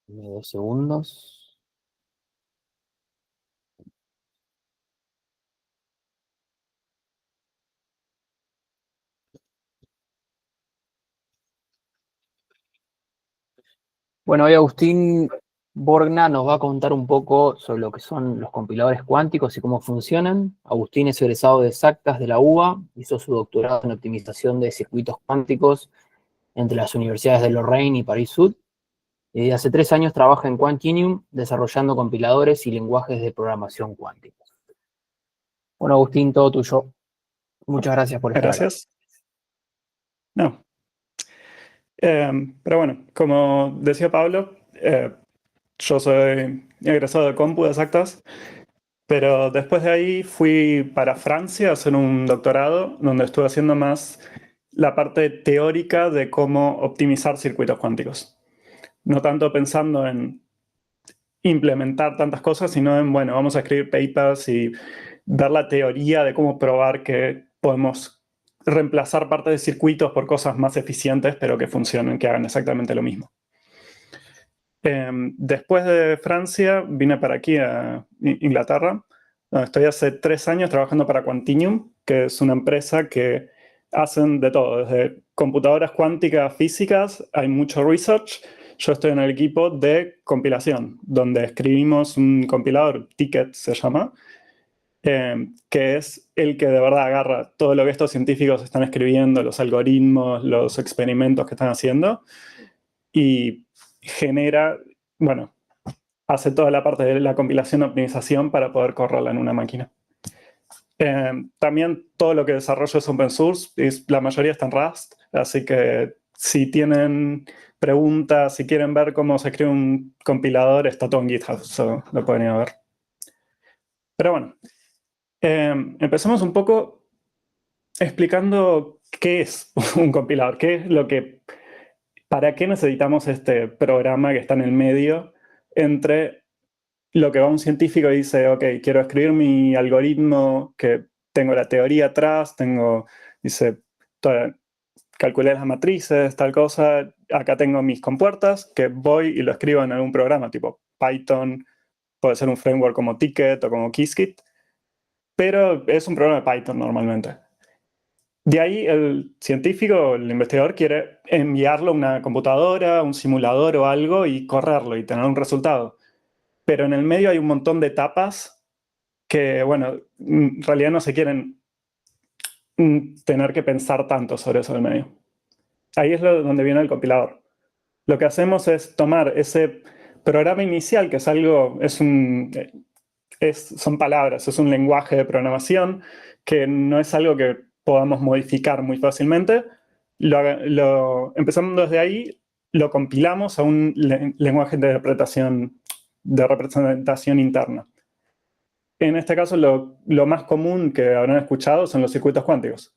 Dame 2 segundos. Bueno, hoy Agustín Borgna nos va a contar un poco sobre lo que son los compiladores cuánticos y cómo funcionan. Agustín es egresado de Exactas de la UBA, hizo su doctorado en optimización de circuitos cuánticos entre las universidades de Lorraine y París-Sud. Y desde hace 3 años trabaja en Quantinium desarrollando compiladores y lenguajes de programación cuánticos. Bueno, Agustín, todo tuyo. Muchas gracias por estar acá. Gracias. No. Pero bueno, como decía Pablo, yo soy egresado de Compu de Exactas, pero después de ahí fui para Francia a hacer un doctorado donde estuve haciendo más la parte teórica de cómo optimizar circuitos cuánticos. No tanto pensando en implementar tantas cosas, sino en, bueno, vamos a escribir papers y ver la teoría de cómo probar que podemos reemplazar partes de circuitos por cosas más eficientes, pero que funcionen, que hagan exactamente lo mismo. Después de Francia, vine para aquí, a Inglaterra, donde estoy hace 3 años trabajando para Quantinium, que es una empresa que hacen de todo, desde computadoras cuánticas físicas, hay mucho research. Yo estoy en el equipo de compilación, donde escribimos un compilador, Ticket se llama, que es el que de verdad agarra todo lo que estos científicos están escribiendo, los algoritmos, los experimentos que están haciendo, y genera, bueno, hace toda la parte de la compilación y optimización para poder correrla en una máquina. También todo lo que desarrollo es open source, y la mayoría está en Rust, así que si tienen preguntas, si quieren ver cómo se escribe un compilador, está todo en GitHub, so lo pueden ir a ver. Pero bueno, empecemos un poco explicando qué es un compilador, qué es lo que, para qué necesitamos este programa que está en el medio entre lo que va un científico y dice, ok, quiero escribir mi algoritmo, que tengo la teoría atrás, dice, calculé las matrices, tal cosa, acá tengo mis compuertas, que voy y lo escribo en algún programa, tipo Python, puede ser un framework como Ticket o como Qiskit, pero es un programa de Python normalmente. De ahí el científico, el investigador, quiere enviarlo a una computadora, un simulador o algo y correrlo y tener un resultado. Pero en el medio hay un montón de etapas que, bueno, en realidad no se quieren tener que pensar tanto sobre eso del medio. Ahí es donde viene el compilador. Lo que hacemos es tomar ese programa inicial, que es algo, son palabras, es un lenguaje de programación que no es algo que podamos modificar muy fácilmente. Empezamos desde ahí, lo compilamos a un lenguaje de representación interna. En este caso, lo más común que habrán escuchado son los circuitos cuánticos.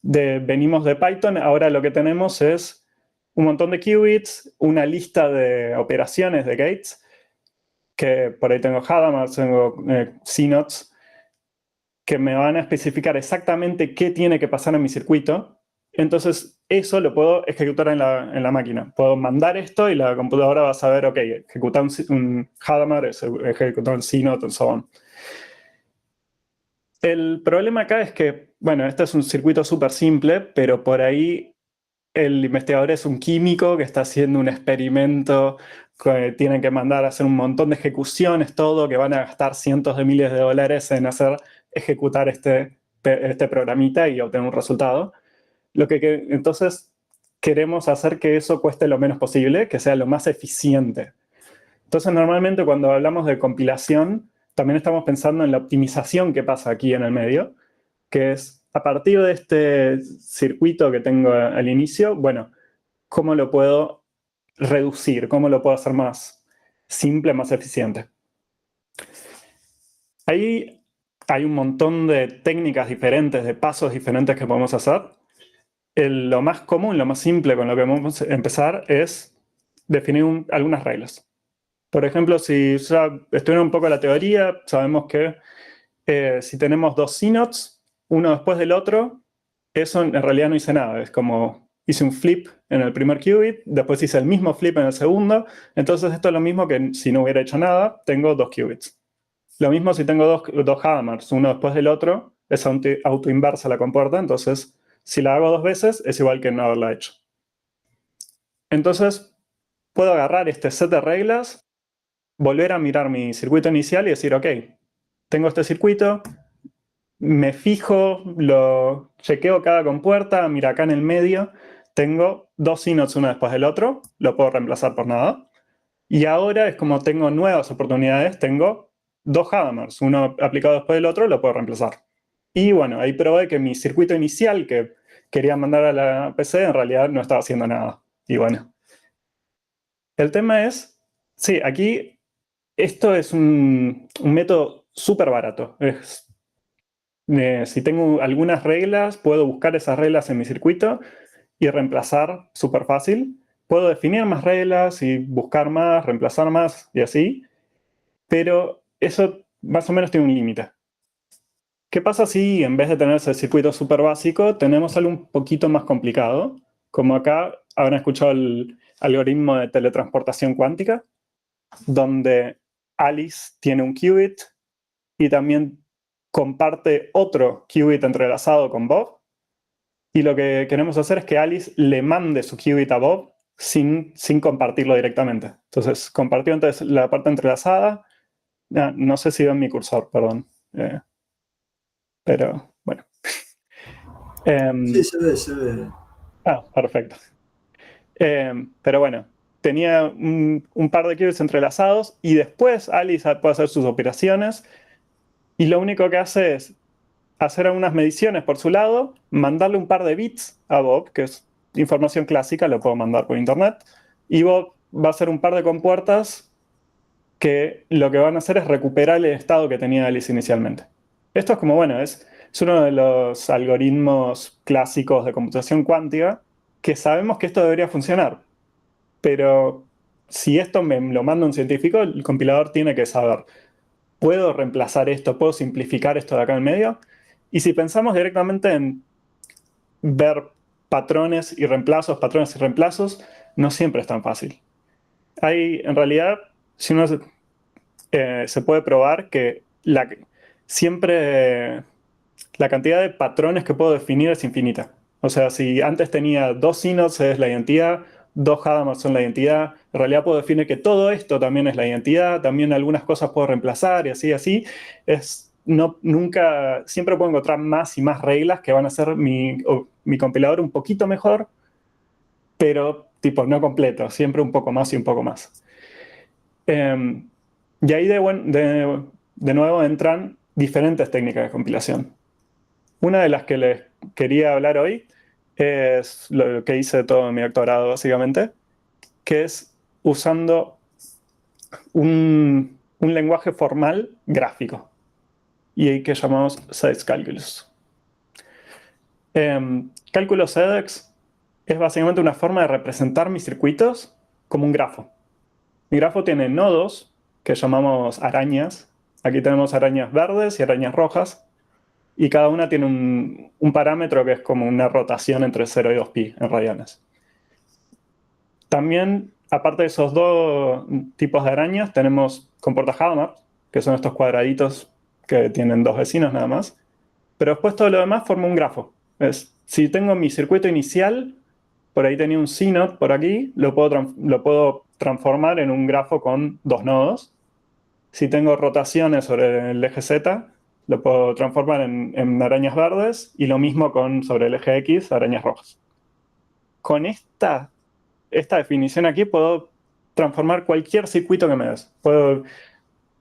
Venimos de Python, ahora lo que tenemos es un montón de qubits, una lista de operaciones de gates, que por ahí tengo Hadamard, tengo CNOTs, que me van a especificar exactamente qué tiene que pasar en mi circuito. Entonces, eso lo puedo ejecutar en la máquina. Puedo mandar esto y la computadora va a saber, ok, ejecutar un Hadamard, ejecutar un CNOT, y so on. El problema acá es que, bueno, este es un circuito súper simple, pero por ahí el investigador es un químico que está haciendo un experimento, que tienen que mandar a hacer un montón de ejecuciones, todo, que van a gastar cientos de miles de dólares en ejecutar este programita y obtener un resultado. Entonces queremos hacer que eso cueste lo menos posible, que sea lo más eficiente. Entonces normalmente cuando hablamos de compilación, también estamos pensando en la optimización que pasa aquí en el medio, que es a partir de este circuito que tengo al inicio, bueno, ¿cómo lo puedo reducir? ¿Cómo lo puedo hacer más simple, más eficiente? Ahí hay un montón de técnicas diferentes, de pasos diferentes que podemos hacer. Lo más común, lo más simple con lo que vamos a empezar es definir algunas reglas. Por ejemplo, si ya estudiamos un poco la teoría, sabemos que si tenemos dos CNOTs, uno después del otro, eso en realidad no dice nada. Es como hice un flip en el primer qubit, después hice el mismo flip en el segundo, entonces esto es lo mismo que si no hubiera hecho nada, tengo 2 qubits. Lo mismo si tengo dos Hadamars, uno después del otro, es autoinversa la compuerta, entonces si la hago 2 veces es igual que no haberla hecho. Entonces puedo agarrar este set de reglas, volver a mirar mi circuito inicial y decir, ok, tengo este circuito, me fijo, lo chequeo cada compuerta, mira acá en el medio, tengo 2 CNOTs uno después del otro, lo puedo reemplazar por nada. Y ahora es como tengo nuevas oportunidades, tengo 2 Hadamars, uno aplicado después del otro, lo puedo reemplazar. Y bueno, ahí probé que mi circuito inicial que quería mandar a la PC en realidad no estaba haciendo nada. Y bueno, el tema es, sí, aquí esto es un método súper barato. Si tengo algunas reglas, puedo buscar esas reglas en mi circuito y reemplazar súper fácil. Puedo definir más reglas y buscar más, reemplazar más y así, pero eso más o menos tiene un límite. ¿Qué pasa si en vez de tener ese circuito súper básico, tenemos algo un poquito más complicado? Como acá habrán escuchado el algoritmo de teletransportación cuántica, donde Alice tiene un qubit y también comparte otro qubit entrelazado con Bob. Y lo que queremos hacer es que Alice le mande su qubit a Bob sin compartirlo directamente. Entonces, compartió entonces la parte entrelazada. No sé si ven mi cursor, perdón. Pero bueno. Sí, se ve. Perfecto. Pero bueno, tenía un par de qubits entrelazados y después Alice puede hacer sus operaciones y lo único que hace es hacer algunas mediciones por su lado, mandarle un par de bits a Bob, que es información clásica, lo puedo mandar por internet, y Bob va a hacer un par de compuertas que lo que van a hacer es recuperar el estado que tenía Alice inicialmente. Esto es como, bueno, es uno de los algoritmos clásicos de computación cuántica que sabemos que esto debería funcionar, pero si esto me lo manda un científico, el compilador tiene que saber, ¿puedo reemplazar esto? ¿Puedo simplificar esto de acá en medio? Y si pensamos directamente en ver patrones y reemplazos, no siempre es tan fácil. En realidad, si uno se puede probar que siempre la cantidad de patrones que puedo definir es infinita. O sea, si antes tenía 2 CNOTs es la identidad, 2 Hadamars son la identidad, en realidad puedo definir que todo esto también es la identidad, también algunas cosas puedo reemplazar y así. Siempre puedo encontrar más y más reglas que van a hacer mi compilador un poquito mejor, pero tipo no completo, siempre un poco más y un poco más. Y ahí de nuevo entran diferentes técnicas de compilación. Una de las que les quería hablar hoy es lo que hice todo mi doctorado básicamente, que es usando un lenguaje formal gráfico y que llamamos Sedex Calculus. Cálculo Sedex es básicamente una forma de representar mis circuitos como un grafo. Mi grafo tiene nodos que llamamos arañas. Aquí tenemos arañas verdes y arañas rojas. Y cada una tiene un parámetro que es como una rotación entre 0 y 2pi en radianes. También, aparte de esos dos tipos de arañas, tenemos compuertas Hadamard, que son estos cuadraditos que tienen 2 vecinos nada más. Pero después todo lo demás forma un grafo. Si tengo mi circuito inicial, por ahí tenía un CNOT por aquí, lo puedo transformar en un grafo con 2 nodos. Si tengo rotaciones sobre el eje Z, lo puedo transformar en arañas verdes y lo mismo sobre el eje X, arañas rojas. Con esta definición aquí puedo transformar cualquier circuito que me des.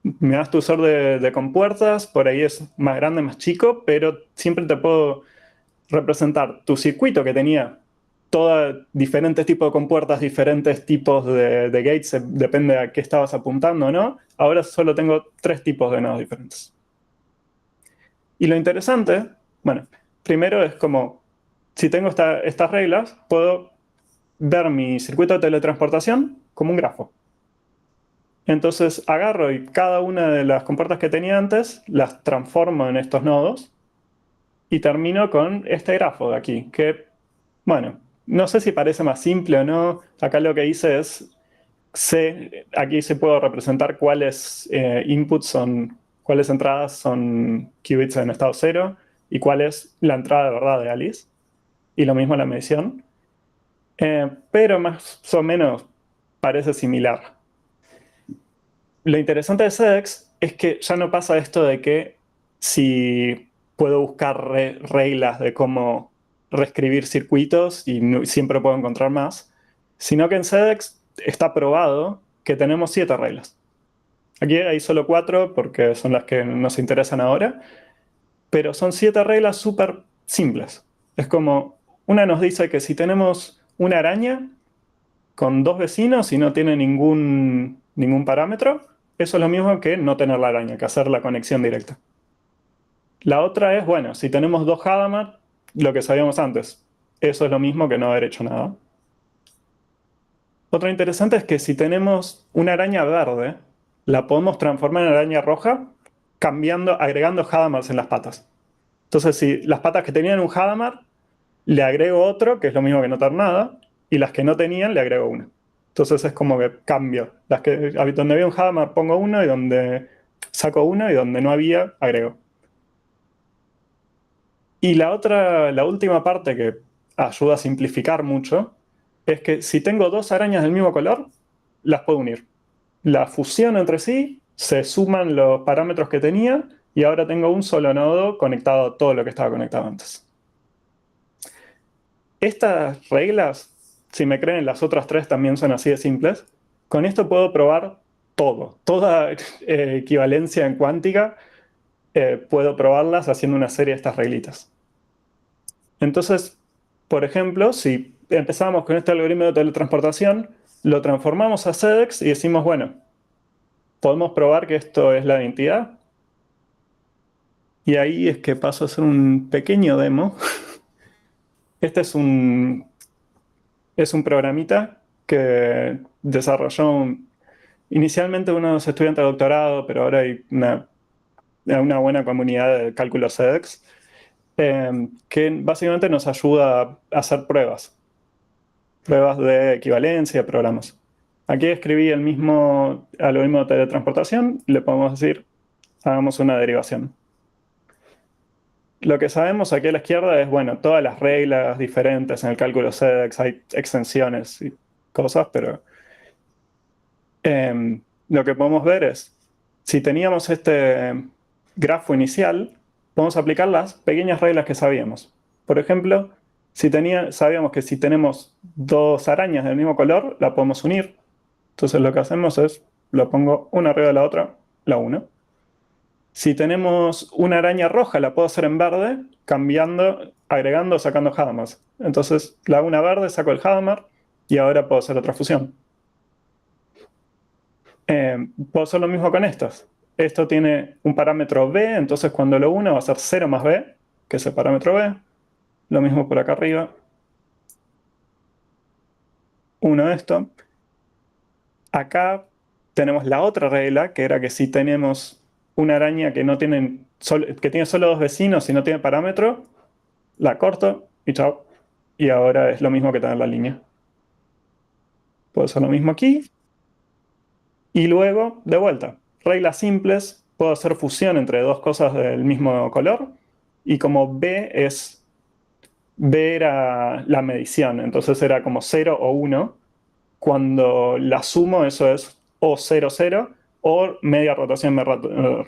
Me das tu sort de compuertas, por ahí es más grande, más chico, pero siempre te puedo representar tu circuito que tenía diferentes tipos de compuertas, diferentes tipos de gates, depende a qué estabas apuntando o no. Ahora solo tengo 3 tipos de nodos diferentes. Y lo interesante, bueno, primero es como, si tengo estas reglas, puedo ver mi circuito de teletransportación como un grafo. Entonces agarro y cada una de las compuertas que tenía antes, las transformo en estos nodos y termino con este grafo de aquí, que, bueno, no sé si parece más simple o no. Acá lo que hice es, aquí se puedo representar cuáles inputs son, cuáles entradas son qubits en estado cero y cuál es la entrada de verdad de Alice. Y lo mismo la medición. Pero más o menos parece similar. Lo interesante de SEDEX es que ya no pasa esto de que si puedo buscar reglas de cómo reescribir circuitos y siempre puedo encontrar más, sino que en SEDEX está probado que tenemos 7 reglas. Aquí hay solo 4 porque son las que nos interesan ahora, pero son 7 reglas súper simples. Es como, una nos dice que si tenemos una araña con 2 vecinos y no tiene ningún parámetro, eso es lo mismo que no tener la araña, que hacer la conexión directa. La otra es, bueno, si tenemos 2 Hadamard, lo que sabíamos antes. Eso es lo mismo que no haber hecho nada. Otra interesante es que si tenemos una araña verde, la podemos transformar en araña roja agregando Hadamards en las patas. Entonces, si las patas que tenían un Hadamard, le agrego otro, que es lo mismo que no tener nada, y las que no tenían, le agrego uno. Entonces es como que cambio. Donde había un Hadamard pongo uno, y donde saco uno, y donde no había, agrego. Y la última parte que ayuda a simplificar mucho, es que si tengo 2 arañas del mismo color, las puedo unir. Las fusiono entre sí, se suman los parámetros que tenía, y ahora tengo un solo nodo conectado a todo lo que estaba conectado antes. Estas reglas, si me creen, las otras 3 también son así de simples. Con esto puedo probar todo. Toda equivalencia en cuántica, puedo probarlas haciendo una serie de estas reglitas. Entonces, por ejemplo, si empezamos con este algoritmo de teletransportación, lo transformamos a SEDEX y decimos, bueno, podemos probar que esto es la identidad. Y ahí es que paso a hacer un pequeño demo. Este es un programita que desarrolló inicialmente unos estudiantes de doctorado, pero ahora hay una buena comunidad de cálculo SEDEX, que básicamente nos ayuda a hacer pruebas de equivalencia de programas. Aquí escribí el mismo algoritmo de teletransportación, le podemos decir, hagamos una derivación. Lo que sabemos aquí a la izquierda es, bueno, todas las reglas diferentes en el cálculo SEDEX, hay extensiones y cosas, pero lo que podemos ver es, si teníamos este grafo inicial, podemos aplicar las pequeñas reglas que sabíamos. Por ejemplo, sabíamos que si tenemos 2 arañas del mismo color, la podemos unir. Entonces lo que hacemos es, lo pongo una arriba de la otra, la uno. Si tenemos una araña roja, la puedo hacer en verde, agregando o sacando Hadamard. Entonces la hago una verde, saco el Hadamard, y ahora puedo hacer otra fusión. Puedo hacer lo mismo con estos. Esto tiene un parámetro b, entonces cuando lo uno va a ser 0 más b, que es el parámetro b. Lo mismo por acá arriba. Uno esto. Acá tenemos la otra regla, que era que si tenemos una araña que tiene solo 2 vecinos y no tiene parámetro, la corto y chao. Y ahora es lo mismo que tener la línea. Puedo hacer lo mismo aquí. Y luego, de vuelta, reglas simples, puedo hacer fusión entre 2 cosas del mismo color, y como B era la medición, entonces era como 0 o 1, cuando la sumo eso es o 0, 0, o media rotación,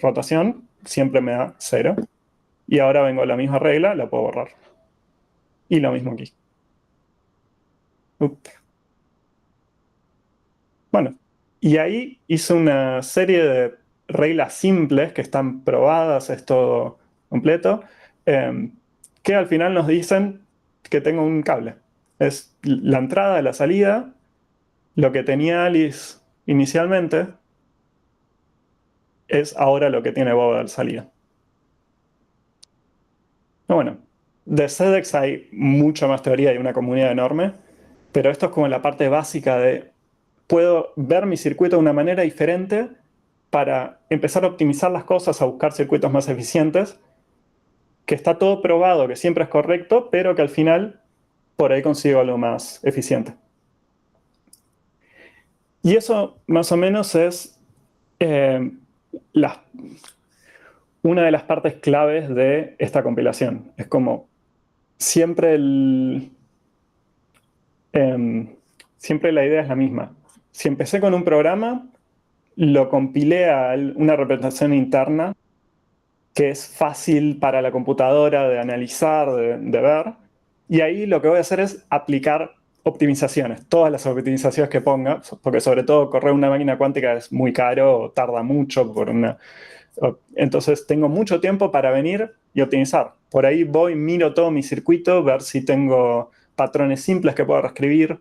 rotación, siempre me da 0, y ahora vengo a la misma regla, la puedo borrar. Y lo mismo aquí. Bueno, y ahí hice una serie de reglas simples que están probadas, es todo completo, que al final nos dicen que tengo un cable. Es la entrada, la salida, lo que tenía Alice inicialmente, es ahora lo que tiene Bob al salida. Bueno, de SEDEX hay mucha más teoría y una comunidad enorme, pero esto es como la parte básica de puedo ver mi circuito de una manera diferente para empezar a optimizar las cosas, a buscar circuitos más eficientes, que está todo probado, que siempre es correcto, pero que al final por ahí consigo algo más eficiente. Y eso más o menos es una de las partes claves de esta compilación. Es como siempre siempre la idea es la misma. Si empecé con un programa, lo compilé a una representación interna que es fácil para la computadora de analizar, de ver, y ahí lo que voy a hacer es aplicar optimizaciones, todas las optimizaciones que ponga, porque sobre todo correr una máquina cuántica es muy caro, tarda mucho entonces tengo mucho tiempo para venir y optimizar. Por ahí voy, miro todo mi circuito, ver si tengo patrones simples que puedo reescribir.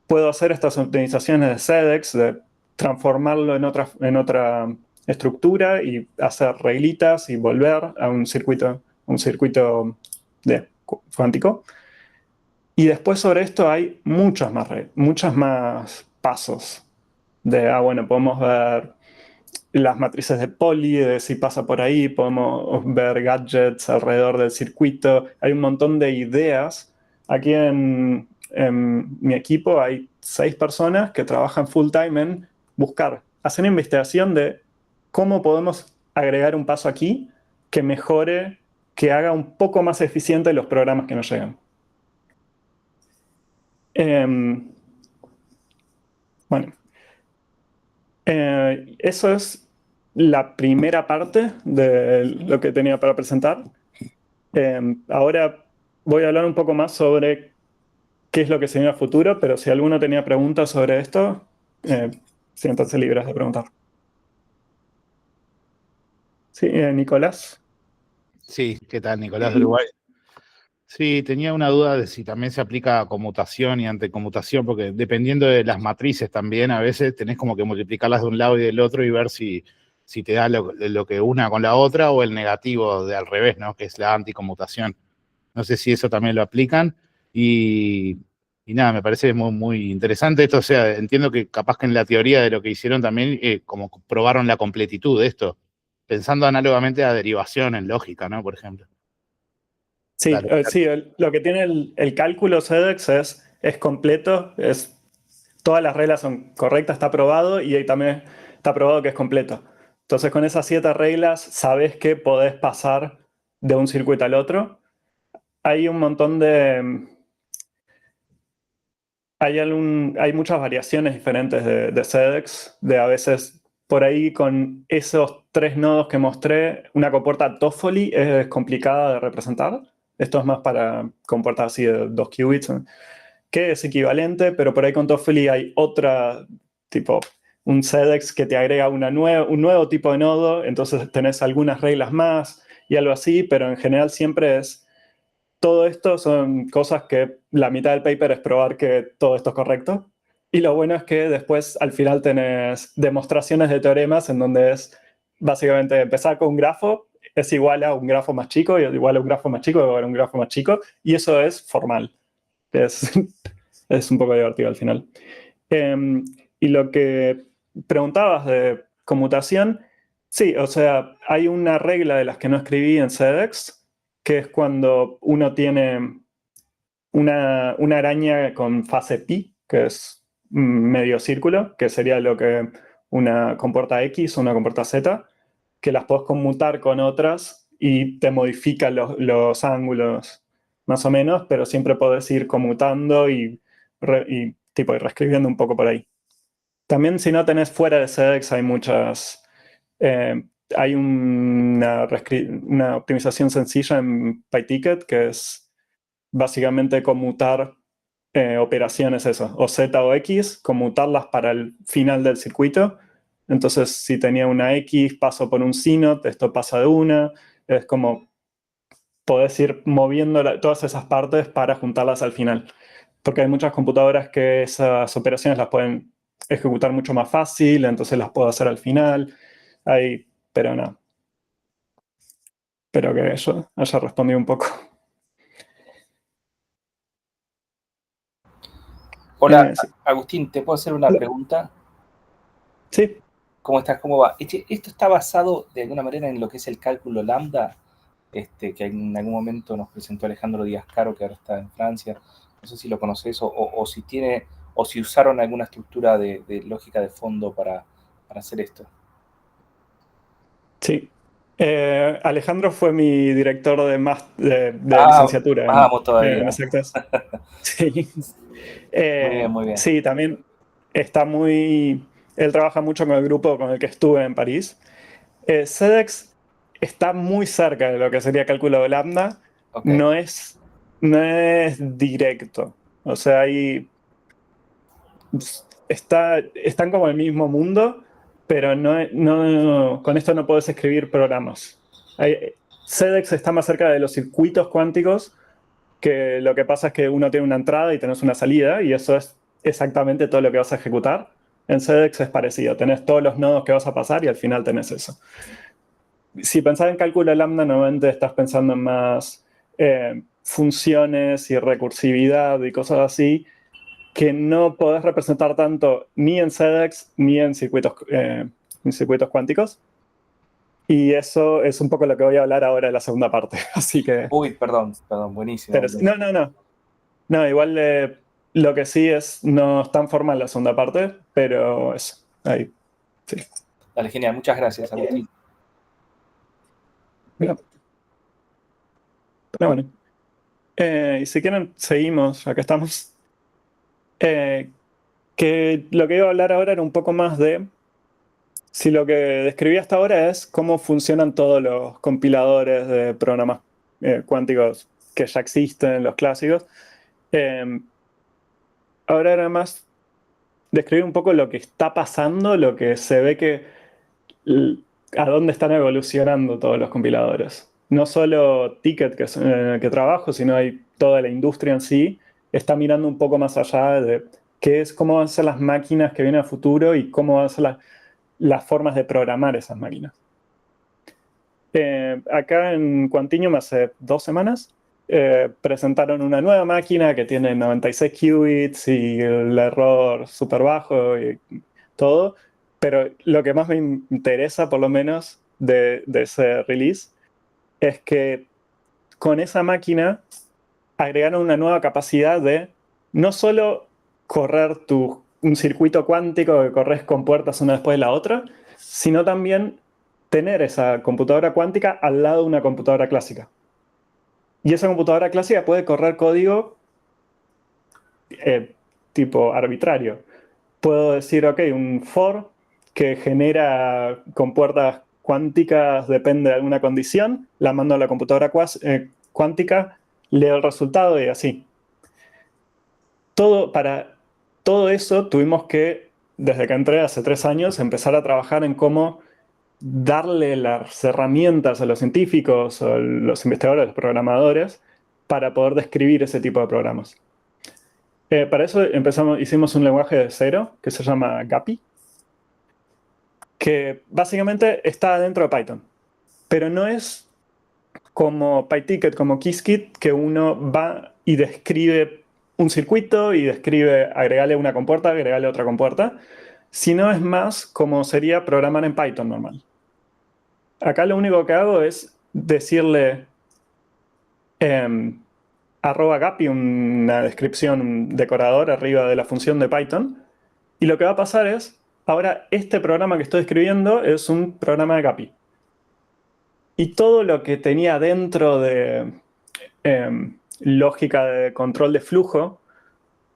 Puedo hacer estas optimizaciones de SEDEX, de transformarlo en otra estructura y hacer reglitas y volver a un circuito cuántico. Y después sobre esto hay muchos más pasos. Bueno, podemos ver las matrices de Pauli, de si pasa por ahí, podemos ver gadgets alrededor del circuito. Hay un montón de ideas. Aquí en mi equipo hay 6 personas que trabajan full time en hacer una investigación de cómo podemos agregar un paso aquí que mejore, que haga un poco más eficiente los programas que nos llegan. Bueno, eso es la primera parte de lo que tenía para presentar. Ahora voy a hablar un poco más sobre qué es lo que se viene a futuro, pero si alguno tenía preguntas sobre esto, siéntanse libres de preguntar. Sí, Nicolás. Sí, ¿qué tal, Nicolás de Uruguay? Sí, tenía una duda de si también se aplica a conmutación y anticonmutación, porque dependiendo de las matrices también, a veces tenés como que multiplicarlas de un lado y del otro y ver si te da lo que una con la otra o el negativo de al revés, ¿no? Que es la anticonmutación. No sé si eso también lo aplican y nada, me parece muy, muy interesante esto. O sea, entiendo que capaz que en la teoría de lo que hicieron también, como probaron la completitud de esto, pensando análogamente a derivación en lógica, ¿no? Por ejemplo. Sí, Dale. sí, lo que tiene el cálculo SEDEX es completo, todas las reglas son correctas, está probado y ahí también está probado que es completo. Entonces con esas 7 reglas sabes que podés pasar de un circuito al otro. Hay un montón hay muchas variaciones diferentes de SEDEX, de a veces por ahí con esos 3 nodos que mostré, una compuerta Toffoli es complicada de representar. Esto es más para compuertas así de 2 qubits, que es equivalente, pero por ahí con Toffoli hay otra, tipo un SEDEX que te agrega un nuevo tipo de nodo, entonces tenés algunas reglas más y algo así, pero en general siempre todo esto son cosas que la mitad del paper es probar que todo esto es correcto. Y lo bueno es que después al final tenés demostraciones de teoremas en donde es básicamente empezar con un grafo es igual a un grafo más chico, y igual a un grafo más chico, igual a un grafo más chico, y eso es formal. Es un poco divertido al final. Y lo que preguntabas de conmutación, sí, o sea, hay una regla de las que no escribí en SEDEX, que es cuando uno tiene una araña con fase pi, que es medio círculo, que sería lo que una compuerta X o una compuerta Z, que las puedes conmutar con otras y te modifica los ángulos más o menos, pero siempre podés ir conmutando y reescribiendo un poco por ahí. También si no tenés fuera de SEDEX hay muchas... hay una optimización sencilla en PyTicket que es básicamente conmutar operaciones o Z o X, conmutarlas para el final del circuito. Entonces, si tenía una X, paso por un CNOT, esto pasa de una. Es como podés ir moviendo todas esas partes para juntarlas al final. Porque hay muchas computadoras que esas operaciones las pueden ejecutar mucho más fácil, entonces las puedo hacer al final. Pero no. Espero que yo haya respondido un poco. Hola, Sí. Agustín, ¿te puedo hacer una pregunta? Sí. ¿Cómo estás? ¿Cómo va? ¿Esto está basado de alguna manera en lo que es el cálculo lambda, que en algún momento nos presentó Alejandro Díaz Caro, que ahora está en Francia? No sé si lo conoces o si tiene, o si usaron alguna estructura de lógica de fondo para hacer esto. Sí. Alejandro fue mi director de licenciatura Vamos todavía. en exactas. Sí. Muy bien, muy bien. Sí, también está muy... Él trabaja mucho con el grupo con el que estuve en París. CEDEX está muy cerca de lo que sería cálculo de lambda. Ok. No es directo. O sea, están como en el mismo mundo, pero con esto no puedes escribir programas. CEDEX está más cerca de los circuitos cuánticos, que lo que pasa es que uno tiene una entrada y tenés una salida, y eso es exactamente todo lo que vas a ejecutar. En CEDEX es parecido, tenés todos los nodos que vas a pasar y al final tenés eso. Si pensás en cálculo lambda, normalmente estás pensando en más funciones y recursividad y cosas así, que no podés representar tanto ni en CEDEX ni en circuitos cuánticos. Y eso es un poco lo que voy a hablar ahora en la segunda parte. Así que... Uy, perdón, buenísimo. Pero, no, igual lo que sí es, no es tan formal la segunda parte, pero eso, ahí, sí. Dale, genial, muchas gracias, Agustín. Mira. Pero bueno. Y si quieren, seguimos, acá estamos. Que lo que iba a hablar ahora era un poco más de si lo que describí hasta ahora es cómo funcionan todos los compiladores de programas cuánticos que ya existen, los clásicos. Ahora era más describir un poco lo que está pasando, lo que se ve que a dónde están evolucionando todos los compiladores. No solo Ticket, que trabajo, sino hay toda la industria en sí, está mirando un poco más allá de cómo van a ser las máquinas que vienen a futuro y cómo van a ser las formas de programar esas máquinas. Acá en Quantinuum hace 2 semanas presentaron una nueva máquina que tiene 96 qubits y el error súper bajo y todo, pero lo que más me interesa, por lo menos, de ese release, es que con esa máquina agregaron una nueva capacidad de no solo correr un circuito cuántico que corres con puertas una después de la otra, sino también tener esa computadora cuántica al lado de una computadora clásica. Y esa computadora clásica puede correr código tipo arbitrario. Puedo decir, ok, un for que genera con puertas cuánticas depende de alguna condición, la mando a la computadora cuántica, leo el resultado y así. Para todo eso tuvimos que, desde que entré hace 3 años, empezar a trabajar en cómo darle las herramientas a los científicos o los investigadores, los programadores, para poder describir ese tipo de programas. Para eso hicimos un lenguaje de cero que se llama Guppy, que básicamente está dentro de Python, pero no es como PyTicket, como Qiskit, que uno va y describe un circuito y describe agregarle una compuerta, agregarle otra compuerta, sino es más como sería programar en Python normal. Acá lo único que hago es decirle @Guppy, una descripción, un decorador arriba de la función de Python, y lo que va a pasar es, ahora este programa que estoy escribiendo es un programa de Guppy. Y todo lo que tenía dentro de lógica de control de flujo,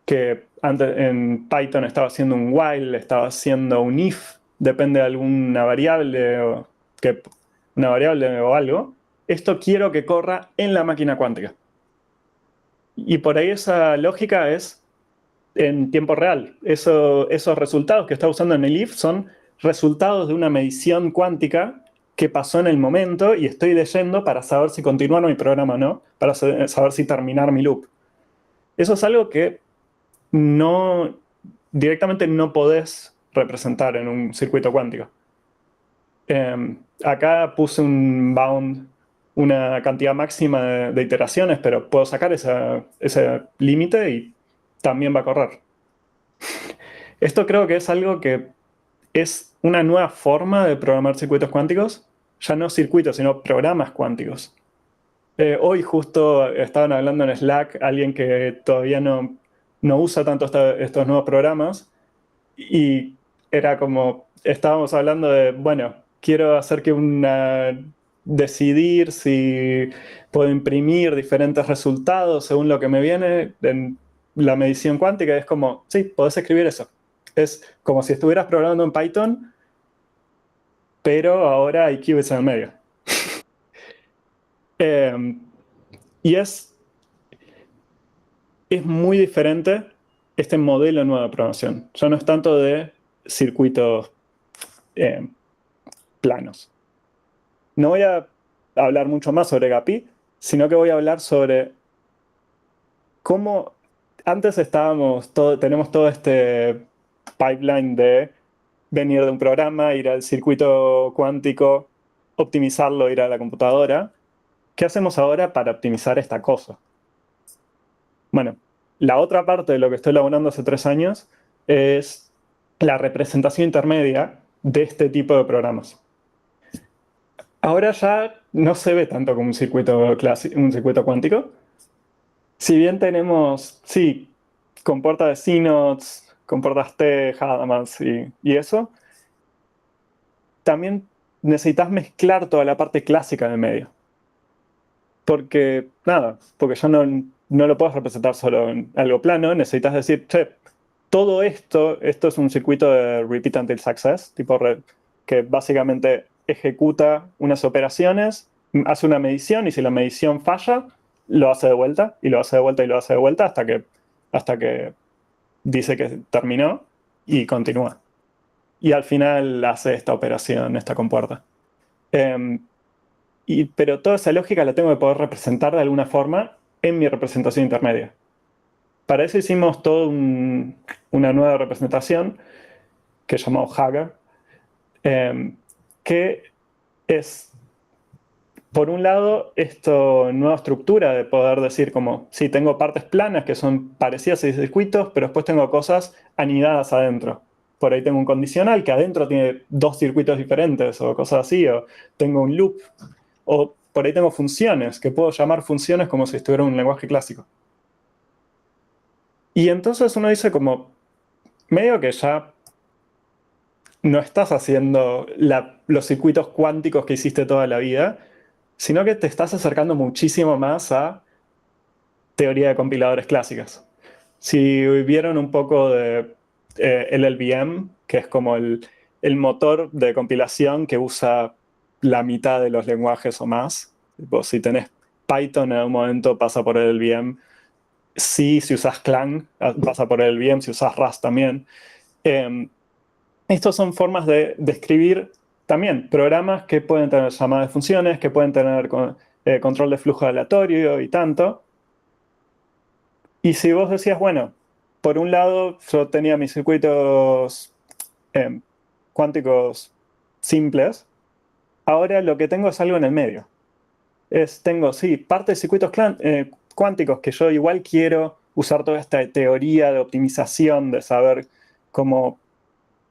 que antes en Python estaba haciendo un while, estaba haciendo un if, depende de alguna variable o algo, esto quiero que corra en la máquina cuántica. Y por ahí esa lógica es en tiempo real. Esos resultados que está usando en el if son resultados de una medición cuántica que pasó en el momento y estoy leyendo para saber si continuar mi programa o no, para saber si terminar mi loop. Eso es algo que directamente no podés representar en un circuito cuántico. Acá puse un bound, una cantidad máxima de iteraciones, pero puedo sacar ese límite y también va a correr. Esto creo que es algo que es una nueva forma de programar circuitos cuánticos, ya no circuitos, sino programas cuánticos. Hoy justo estaban hablando en Slack alguien que todavía no usa tanto estos nuevos programas y era como, estábamos hablando de, bueno, quiero hacer decidir si puedo imprimir diferentes resultados según lo que me viene en la medición cuántica. Es como, sí, podés escribir eso. Es como si estuvieras programando en Python, pero ahora hay qubits en el medio. Y es muy diferente este modelo nuevo de programación. Ya no es tanto de circuitos planos. No voy a hablar mucho más sobre GAPI, sino que voy a hablar sobre cómo antes tenemos todo este pipeline de venir de un programa, ir al circuito cuántico, optimizarlo, ir a la computadora. ¿Qué hacemos ahora para optimizar esta cosa? Bueno, la otra parte de lo que estoy elaborando hace 3 años es la representación intermedia de este tipo de programas. Ahora ya no se ve tanto como un circuito cuántico. Si bien tenemos, sí, compuertas de CNOTs, compuertas T, Hadamard y eso, también necesitas mezclar toda la parte clásica del medio. Porque ya no lo puedes representar solo en algo plano, necesitas decir, che, todo esto es un circuito de repeat until success, que básicamente ejecuta unas operaciones, hace una medición y si la medición falla, lo hace de vuelta y lo hace de vuelta y lo hace de vuelta hasta que dice que terminó y continúa. Y al final hace esta operación, esta compuerta. Pero toda esa lógica la tengo que poder representar de alguna forma en mi representación intermedia. Para eso hicimos toda una nueva representación que llamamos Hager, que es, por un lado, esta nueva estructura de poder decir como, sí, tengo partes planas que son parecidas a circuitos, pero después tengo cosas anidadas adentro. Por ahí tengo un condicional que adentro tiene 2 circuitos diferentes o cosas así, o tengo un loop, o por ahí tengo funciones, que puedo llamar funciones como si estuviera en un lenguaje clásico. Y entonces uno dice como, medio que ya no estás haciendo los circuitos cuánticos que hiciste toda la vida, sino que te estás acercando muchísimo más a teoría de compiladores clásicas. Si vieron un poco de LLVM, que es como el motor de compilación que usa la mitad de los lenguajes o más. Si tenés Python en algún momento pasa por LLVM. Si usas Clang pasa por LLVM, si usas Rust también. Estas son formas de escribir también programas que pueden tener llamadas de funciones, que pueden tener control de flujo aleatorio y tanto. Y si vos decías, bueno, por un lado yo tenía mis circuitos cuánticos simples, ahora lo que tengo es algo en el medio. Tengo, sí, parte de circuitos cuánticos que yo igual quiero usar toda esta teoría de optimización, de saber cómo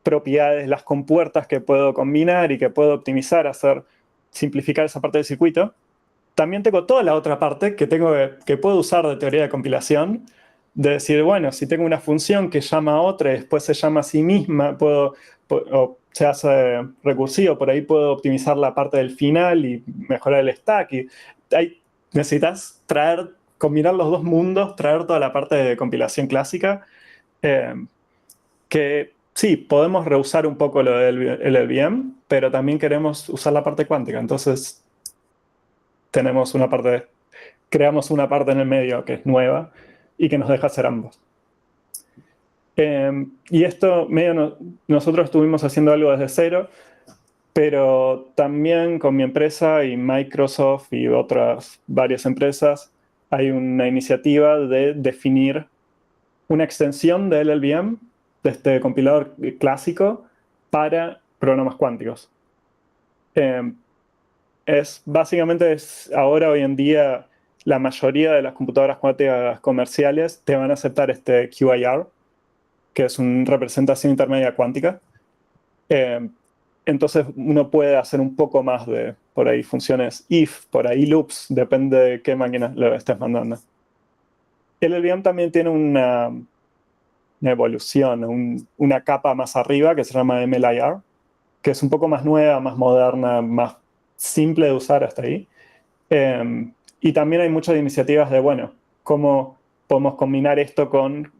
propiedades, las compuertas que puedo combinar y que puedo optimizar, simplificar esa parte del circuito. También tengo toda la otra parte que puedo usar de teoría de compilación, de decir, bueno, si tengo una función que llama a otra y después se llama a sí misma, o se hace recursivo, por ahí puedo optimizar la parte del final y mejorar el stack. Y necesitas combinar los dos mundos, traer toda la parte de compilación clásica, que sí, podemos reusar un poco lo del LLVM, pero también queremos usar la parte cuántica. Entonces, creamos una parte en el medio que es nueva y que nos deja hacer ambos. Y esto, nosotros estuvimos haciendo algo desde cero, pero también con mi empresa y Microsoft y otras varias empresas hay una iniciativa de definir una extensión de LLVM, de este compilador clásico, para programas cuánticos. Básicamente ahora, hoy en día, la mayoría de las computadoras cuánticas comerciales te van a aceptar este QIR, que es una representación intermedia cuántica. entonces uno puede hacer un poco más de, por ahí, funciones if, por ahí loops, depende de qué máquina lo estés mandando. El LLVM también tiene una evolución, una capa más arriba que se llama MLIR, que es un poco más nueva, más moderna, más simple de usar hasta ahí. Y también hay muchas iniciativas de, bueno, cómo podemos combinar esto con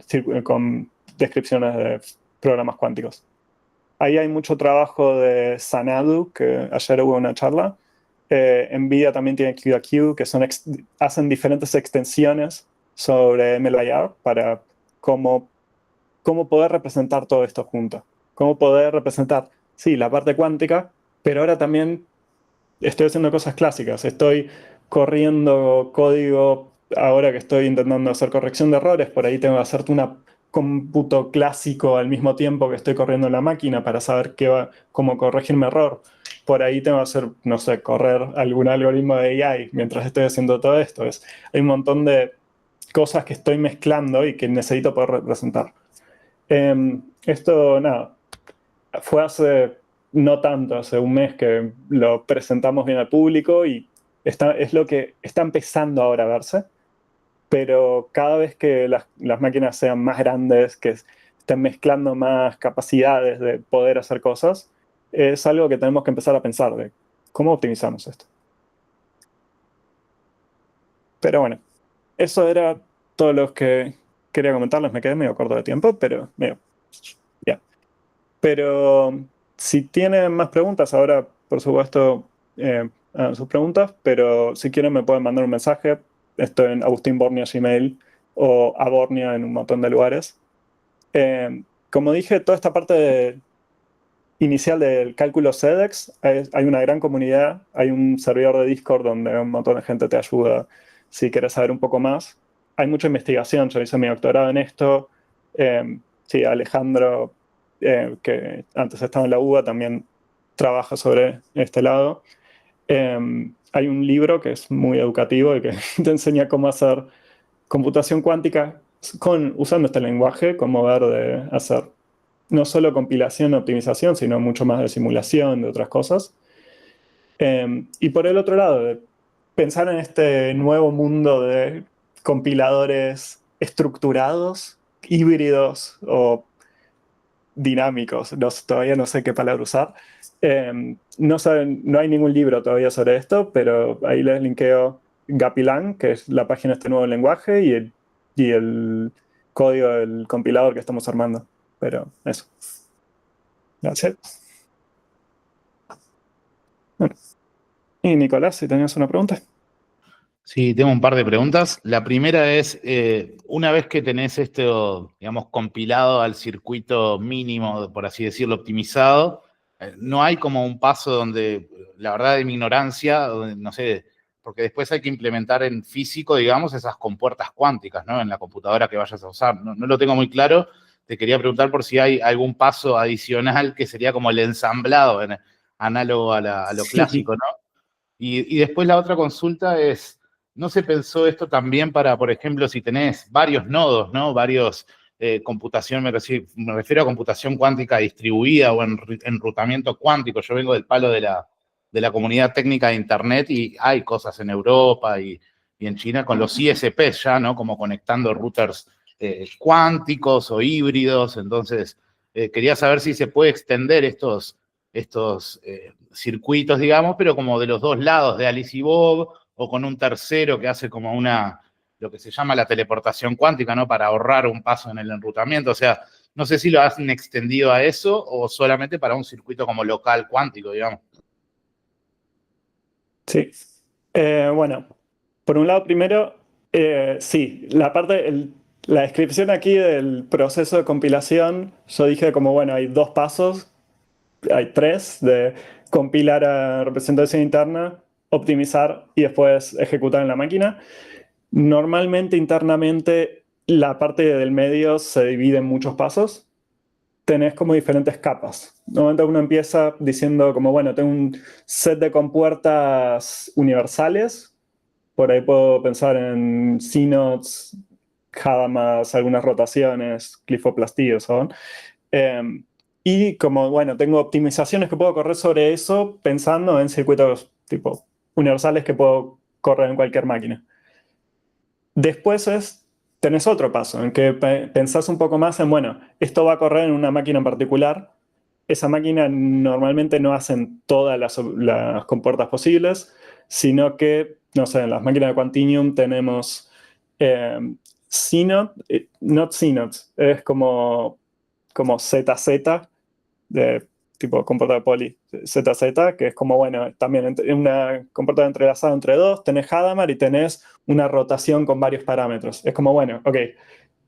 descripciones de programas cuánticos. Ahí hay mucho trabajo de Xanadu, que ayer hubo una charla. NVIDIA también tiene QAQ, que hacen diferentes extensiones sobre MLIR para cómo poder representar todo esto junto. Cómo poder representar, sí, la parte cuántica, pero ahora también estoy haciendo cosas clásicas. Estoy corriendo código, ahora que estoy intentando hacer corrección de errores, por ahí tengo que hacerte un cómputo clásico al mismo tiempo que estoy corriendo la máquina para saber cómo corregirme error. Por ahí tengo que hacer, no sé, correr algún algoritmo de AI mientras estoy haciendo todo esto. Hay un montón de cosas que estoy mezclando y que necesito poder representar. Esto, nada, fue hace no tanto, hace un mes que lo presentamos bien al público y es lo que está empezando ahora a verse, pero cada vez que las máquinas sean más grandes, que estén mezclando más capacidades de poder hacer cosas, es algo que tenemos que empezar a pensar de cómo optimizamos esto. Pero bueno, eso era todo lo que quería comentarles. Me quedé medio corto de tiempo, pero ya. Pero si tienen más preguntas, ahora, por supuesto, hagan sus preguntas, pero si quieren me pueden mandar un mensaje. Estoy en Agustín Bornia Gmail o a Bornia en un montón de lugares. Como dije, toda esta parte inicial del cálculo CEDEX, hay una gran comunidad, hay un servidor de Discord donde un montón de gente te ayuda si quieres saber un poco más. Hay mucha investigación, yo hice mi doctorado en esto. Sí, Alejandro, que antes estaba en la UBA, también trabaja sobre este lado. Hay un libro que es muy educativo y que te enseña cómo hacer computación cuántica usando este lenguaje, cómo ver de hacer no solo compilación y optimización, sino mucho más de simulación, de otras cosas. Y por el otro lado, de pensar en este nuevo mundo de compiladores estructurados, híbridos o dinámicos, todavía no sé qué palabra usar. No hay ningún libro todavía sobre esto, pero ahí les linkeo Gapilang, que es la página de este nuevo lenguaje, y el código del compilador que estamos armando. Pero eso. Gracias. Bueno. Y Nicolás, si tenías una pregunta. Sí, tengo un par de preguntas. La primera es, una vez que tenés esto, digamos, compilado al circuito mínimo, por así decirlo, optimizado, no hay como un paso donde, la verdad de mi ignorancia, donde, no sé, porque después hay que implementar en físico, digamos, esas compuertas cuánticas, ¿no? En la computadora que vayas a usar. No lo tengo muy claro. Te quería preguntar por si hay algún paso adicional que sería como el ensamblado, análogo a lo clásico, ¿no? Y después la otra consulta es, ¿no se pensó esto también para, por ejemplo, si tenés varios nodos, ¿no? Varios computación, me refiero a computación cuántica distribuida o enrutamiento cuántico. Yo vengo del palo de la comunidad técnica de Internet y hay cosas en Europa y en China con los ISPs ya, ¿no? Como conectando routers cuánticos o híbridos. Entonces, quería saber si se puede extender estos circuitos, digamos, pero como de los dos lados, de Alice y Bob, o con un tercero que hace como lo que se llama la teleportación cuántica, ¿no? Para ahorrar un paso en el enrutamiento. O sea, no sé si lo han extendido a eso o solamente para un circuito como local cuántico, digamos. Sí. Bueno, por un lado, primero, sí, la descripción aquí del proceso de compilación, yo dije como, bueno, hay dos pasos, hay tres, de compilar a representación interna, optimizar y después ejecutar en la máquina. Normalmente, internamente, la parte del medio se divide en muchos pasos. Tenés como diferentes capas. Normalmente uno empieza diciendo como, bueno, tengo un set de compuertas universales. Por ahí puedo pensar en CNOTs, Hadamard, algunas rotaciones, clifoplastías, ¿no? Y como, bueno, tengo optimizaciones que puedo correr sobre eso pensando en circuitos tipo universales que puedo correr en cualquier máquina. Después tenés otro paso en que pensás un poco más en, bueno, esto va a correr en una máquina en particular. Esa máquina normalmente no hacen todas las compuertas posibles, sino que, no sé, en las máquinas de Quantinuum tenemos CNOT, not CNOT, es como ZZ, de tipo compuerta de poli ZZ, que es como, bueno, también una compuerta entrelazada entre dos, tenés Hadamard y tenés una rotación con varios parámetros. Es como, bueno, ok,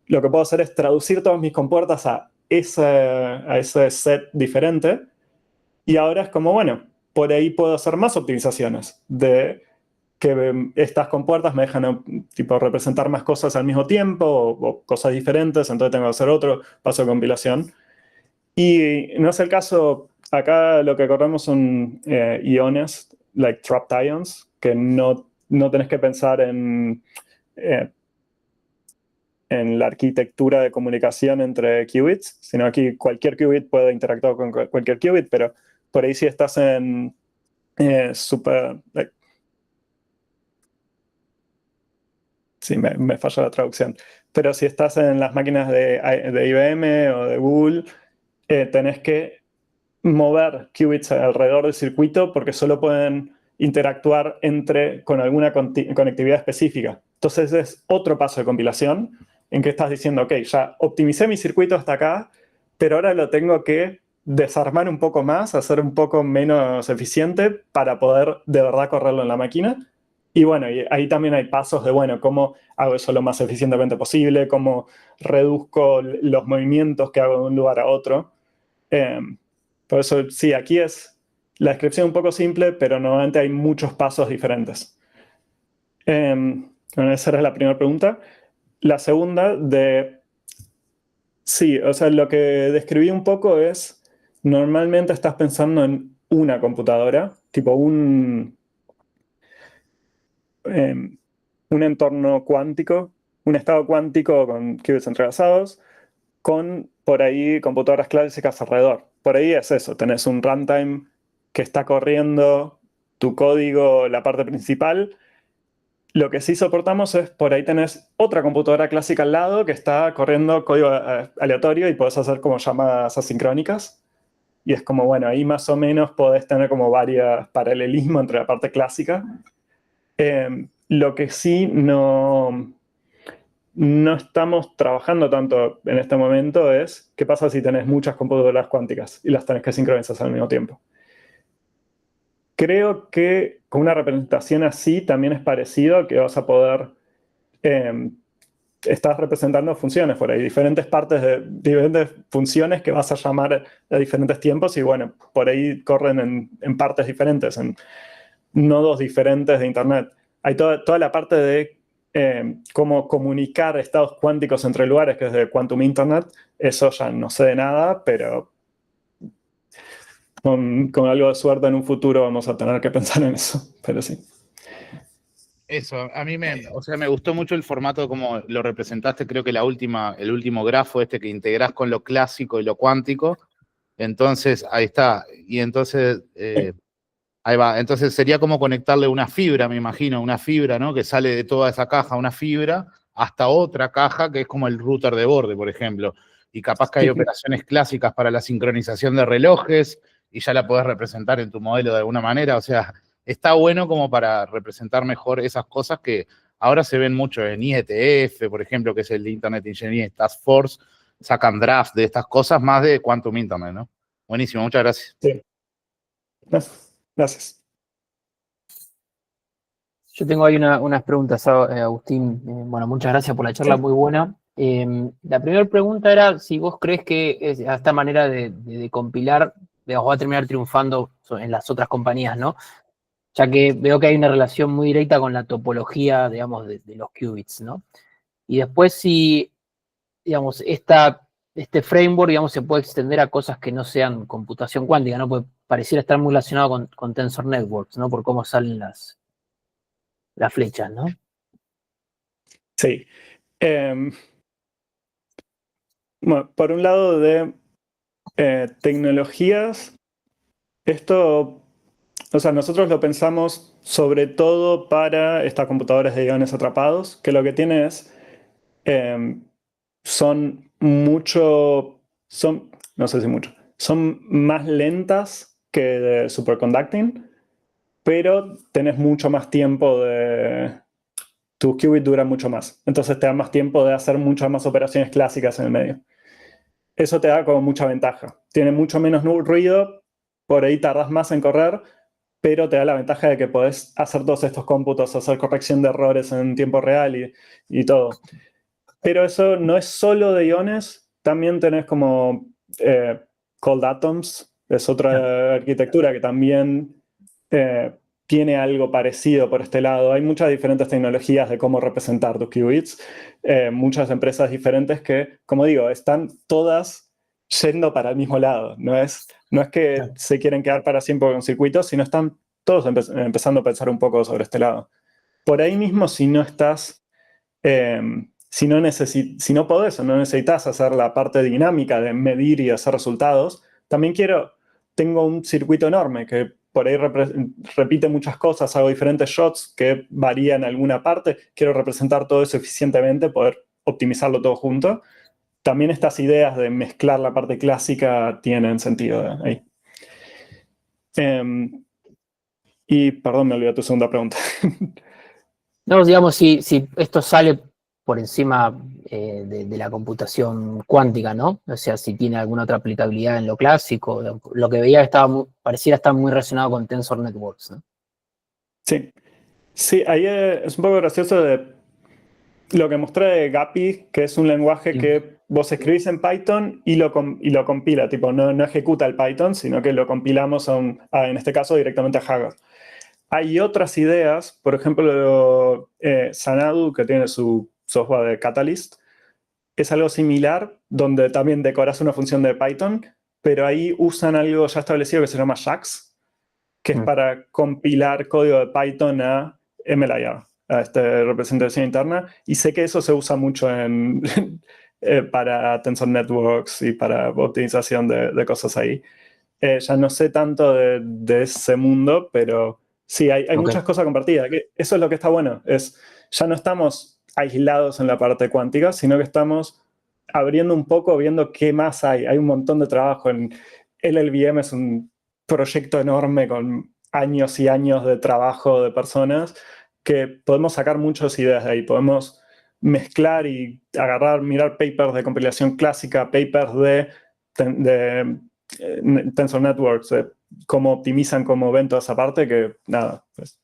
lo que puedo hacer es traducir todas mis compuertas a ese set diferente, y ahora es como, bueno, por ahí puedo hacer más optimizaciones de que estas compuertas me dejan tipo representar más cosas al mismo tiempo o cosas diferentes, entonces tengo que hacer otro paso de compilación. Y no es el caso, acá lo que corremos son iones, like trapped ions, que no tenés que pensar en la arquitectura de comunicación entre qubits, sino aquí cualquier qubit puede interactuar con cualquier qubit, pero por ahí si estás en sí, me falla la traducción, pero si estás en las máquinas de IBM o de Google, tenés que mover qubits alrededor del circuito porque solo pueden interactuar con alguna conectividad específica. Entonces es otro paso de compilación en que estás diciendo, ok, ya optimicé mi circuito hasta acá, pero ahora lo tengo que desarmar un poco más, hacer un poco menos eficiente para poder de verdad correrlo en la máquina. Y bueno, y ahí también hay pasos de, bueno, cómo hago eso lo más eficientemente posible, cómo reduzco los movimientos que hago de un lugar a otro. Por eso, sí, aquí es la descripción un poco simple, pero normalmente hay muchos pasos diferentes. Bueno, esa era la primera pregunta. La segunda sí, o sea, lo que describí un poco es, normalmente estás pensando en una computadora, tipo un entorno cuántico, un estado cuántico con qubits entrelazados, con por ahí computadoras clásicas alrededor. Por ahí es eso, tenés un runtime que está corriendo tu código, la parte principal. Lo que sí soportamos es, por ahí tenés otra computadora clásica al lado que está corriendo código aleatorio y podés hacer como llamadas asincrónicas. Y es como, bueno, ahí más o menos podés tener como varios paralelismos entre la parte clásica. Lo que sí no estamos trabajando tanto en este momento es qué pasa si tenés muchas computadoras cuánticas y las tenés que sincronizar al mismo tiempo. Creo que con una representación así también es parecido, que vas a poder estás representando funciones por ahí, diferentes funciones que vas a llamar a diferentes tiempos y bueno, por ahí corren en partes diferentes, en nodos diferentes de Internet. Hay toda la parte de cómo comunicar estados cuánticos entre lugares, que es de Quantum Internet. Eso ya no sé de nada, pero con algo de suerte en un futuro vamos a tener que pensar en eso, pero sí. Eso, a mí o sea, me gustó mucho el formato como lo representaste, creo que el último grafo que integrás con lo clásico y lo cuántico. Entonces, ahí está. Y entonces, ahí va. Entonces sería como conectarle una fibra, me imagino, una fibra, ¿no? Que sale de toda esa caja, una fibra, hasta otra caja que es como el router de borde, por ejemplo. Y capaz que hay operaciones clásicas para la sincronización de relojes y ya la podés representar en tu modelo de alguna manera. O sea, está bueno como para representar mejor esas cosas que ahora se ven mucho en IETF, por ejemplo, que es el Internet Engineering Task Force, sacan draft de estas cosas más de Quantum Internet, ¿no? Buenísimo, muchas gracias. Sí. Gracias. Yo tengo ahí unas preguntas, Agustín. Bueno, muchas gracias por la charla, muy buena. La primera pregunta era si vos crees que esta manera de compilar, digamos, va a terminar triunfando en las otras compañías, ¿no? Ya que veo que hay una relación muy directa con la topología, digamos, de los qubits, ¿no? Y después si, digamos, este framework, digamos, se puede extender a cosas que no sean computación cuántica, ¿no? Porque pareciera estar muy relacionado con Tensor Networks, ¿no? Por cómo salen las flechas, ¿no? Sí. Bueno, por un lado Tecnologías, esto, o sea, nosotros lo pensamos sobre todo para estas computadoras de iones atrapados, que lo que tiene es, son no sé si mucho, son más lentas que de superconducting, pero tenés mucho más tiempo tu qubit dura mucho más. Entonces te da más tiempo de hacer muchas más operaciones clásicas en el medio. Eso te da como mucha ventaja. Tiene mucho menos ruido, por ahí tardas más en correr, pero te da la ventaja de que podés hacer todos estos cómputos, hacer corrección de errores en tiempo real y todo. Pero eso no es solo de iones, también tenés como cold atoms, es otra arquitectura que también tiene algo parecido por este lado. Hay muchas diferentes tecnologías de cómo representar tus qubits, muchas empresas diferentes que, como digo, están todas yendo para el mismo lado. No es que se quieren quedar para siempre con circuitos, sino están todos empezando a pensar un poco sobre este lado. Por ahí mismo, si no estás, si no podés o no necesitas hacer la parte dinámica de medir y hacer resultados, también tengo un circuito enorme que por ahí repite muchas cosas, hago diferentes shots que varían alguna parte, quiero representar todo eso eficientemente, poder optimizarlo todo junto. También estas ideas de mezclar la parte clásica tienen sentido ahí. Y perdón, me olvidé tu segunda pregunta. No, digamos, si esto sale por encima de la computación cuántica, ¿no? O sea, si tiene alguna otra aplicabilidad en lo clásico, lo que veía pareciera estar muy relacionado con Tensor Networks, ¿no? Sí. Sí, ahí es un poco gracioso de lo que mostré de Guppy, que es un lenguaje que vos escribís en Python y lo compila, tipo, no ejecuta el Python, sino que lo compilamos en este caso directamente a Hagar. Hay otras ideas, por ejemplo, Xanadu, que tiene su software de Catalyst, es algo similar, donde también decoras una función de Python, pero ahí usan algo ya establecido que se llama JAX, que es para compilar código de Python a MLIR, a esta representación interna, y sé que eso se usa mucho para Tensor Networks y para optimización de cosas ahí. Ya no sé tanto de ese mundo, pero sí, hay muchas cosas compartidas. Eso es lo que está bueno. Ya no estamos aislados en la parte cuántica, sino que estamos abriendo un poco, viendo qué más hay. Hay un montón de trabajo. El LLVM es un proyecto enorme con años y años de trabajo de personas que podemos sacar muchas ideas de ahí. Podemos mezclar y mirar papers de compilación clásica, papers de Tensor Networks, cómo optimizan, cómo ven toda esa parte, que nada, pues,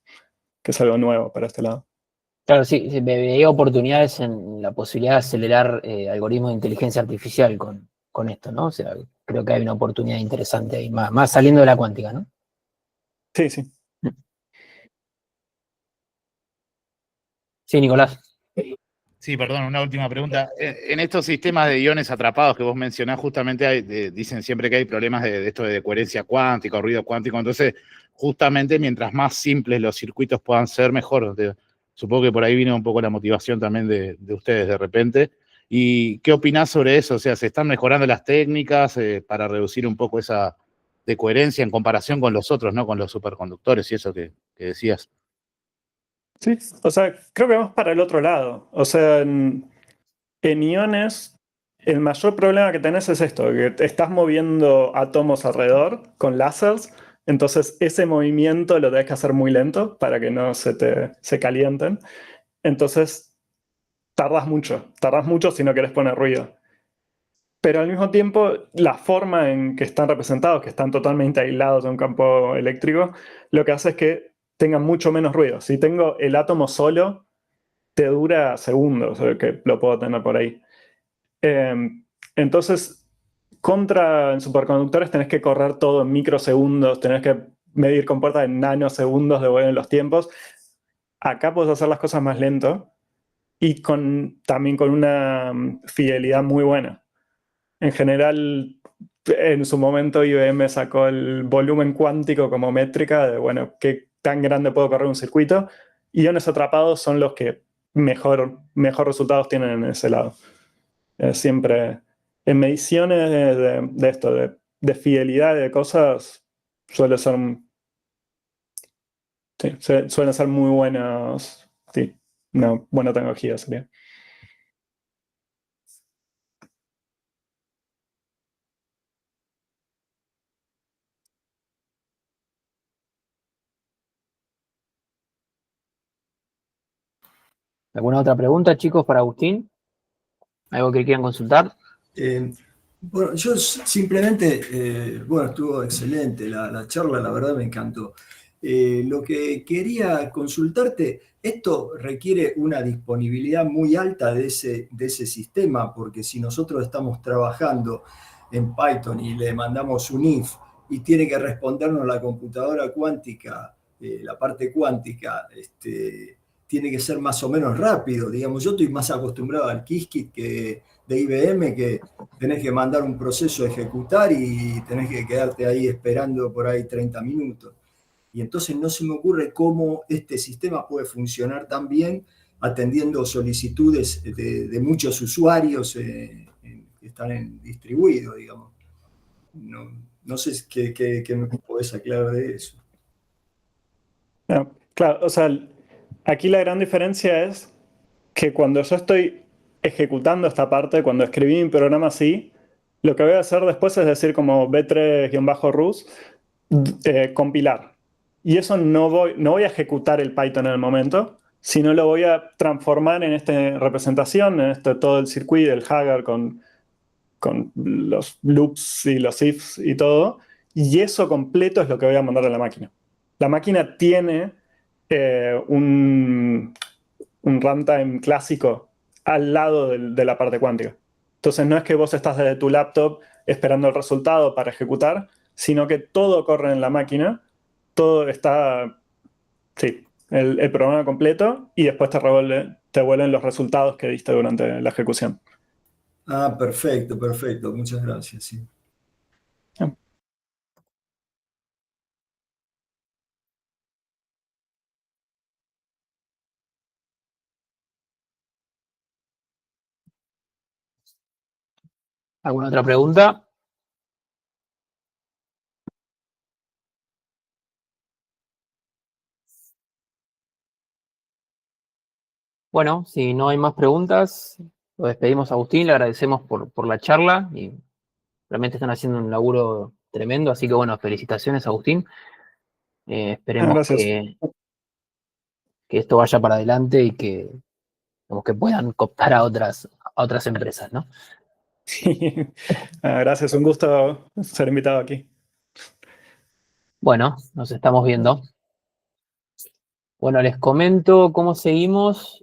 que es algo nuevo para este lado. Claro, sí, me veía oportunidades en la posibilidad de acelerar algoritmos de inteligencia artificial con esto, ¿no? O sea, creo que hay una oportunidad interesante ahí, más saliendo de la cuántica, ¿no? Sí, sí. Sí, Nicolás. Sí, perdón, una última pregunta. En estos sistemas de iones atrapados que vos mencionás, justamente dicen siempre que hay problemas de esto de coherencia cuántica o ruido cuántico. Entonces, justamente mientras más simples los circuitos puedan ser, mejor. Supongo que por ahí vino un poco la motivación también de ustedes de repente. ¿Y qué opinás sobre eso? O sea, ¿se están mejorando las técnicas para reducir un poco esa de coherencia en comparación con los otros, ¿no? Con los superconductores y eso que decías. Sí, o sea, creo que vamos para el otro lado. O sea, en iones, el mayor problema que tenés es esto, que te estás moviendo átomos alrededor con láseres, entonces ese movimiento lo tenés que hacer muy lento para que no se calienten. Entonces, tardas mucho si no querés poner ruido. Pero al mismo tiempo, la forma en que están representados, que están totalmente aislados de un campo eléctrico, lo que hace es que tengan mucho menos ruido. Si tengo el átomo solo, te dura segundos, que lo puedo tener por ahí. Entonces, en superconductores tenés que correr todo en microsegundos, tenés que medir con puertas en nanosegundos de los tiempos. Acá puedes hacer las cosas más lento y también con una fidelidad muy buena. En general, en su momento IBM sacó el volumen cuántico como métrica de, bueno, qué tan grande puedo correr un circuito. Iones atrapados son los que mejor resultados tienen en ese lado. Siempre en mediciones de esto, de fidelidad de cosas, suelen ser muy buenas, sí, una buena tecnología sería. ¿Alguna otra pregunta, chicos, para Agustín? ¿Algo que quieran consultar? Bueno, yo simplemente, bueno, estuvo excelente la charla, la verdad me encantó. Lo que quería consultarte, esto requiere una disponibilidad muy alta de ese sistema, porque si nosotros estamos trabajando en Python y le mandamos un if y tiene que respondernos la computadora cuántica, la parte cuántica, tiene que ser más o menos rápido. Digamos, yo estoy más acostumbrado al Qiskit que de IBM, que tenés que mandar un proceso a ejecutar y tenés que quedarte ahí esperando por ahí 30 minutos. Y entonces no se me ocurre cómo este sistema puede funcionar tan bien atendiendo solicitudes de muchos usuarios que están distribuidos, digamos. No sé qué me podés aclarar de eso. No, claro, o sea, aquí la gran diferencia es que cuando yo estoy ejecutando esta parte, cuando escribí un programa así, lo que voy a hacer después es decir como b3-rus, compilar. Y eso no voy a ejecutar el Python en el momento, sino lo voy a transformar en esta representación, en todo el circuito, el Hagar con los loops y los ifs y todo. Y eso completo es lo que voy a mandar a la máquina. La máquina tiene un runtime clásico al lado de la parte cuántica. Entonces no es que vos estás desde tu laptop esperando el resultado para ejecutar, sino que todo corre en la máquina, todo está, sí, el programa completo y después te vuelven los resultados que diste durante la ejecución. Ah, perfecto, perfecto. Muchas gracias. Sí. ¿Alguna otra pregunta? Bueno, si no hay más preguntas, lo despedimos a Agustín, le agradecemos por la charla y realmente están haciendo un laburo tremendo, así que bueno, felicitaciones, Agustín. Esperemos Gracias. que esto vaya para adelante y que puedan cooptar a otras empresas, ¿no? Gracias, un gusto ser invitado aquí. Bueno, nos estamos viendo. Bueno, les comento cómo seguimos.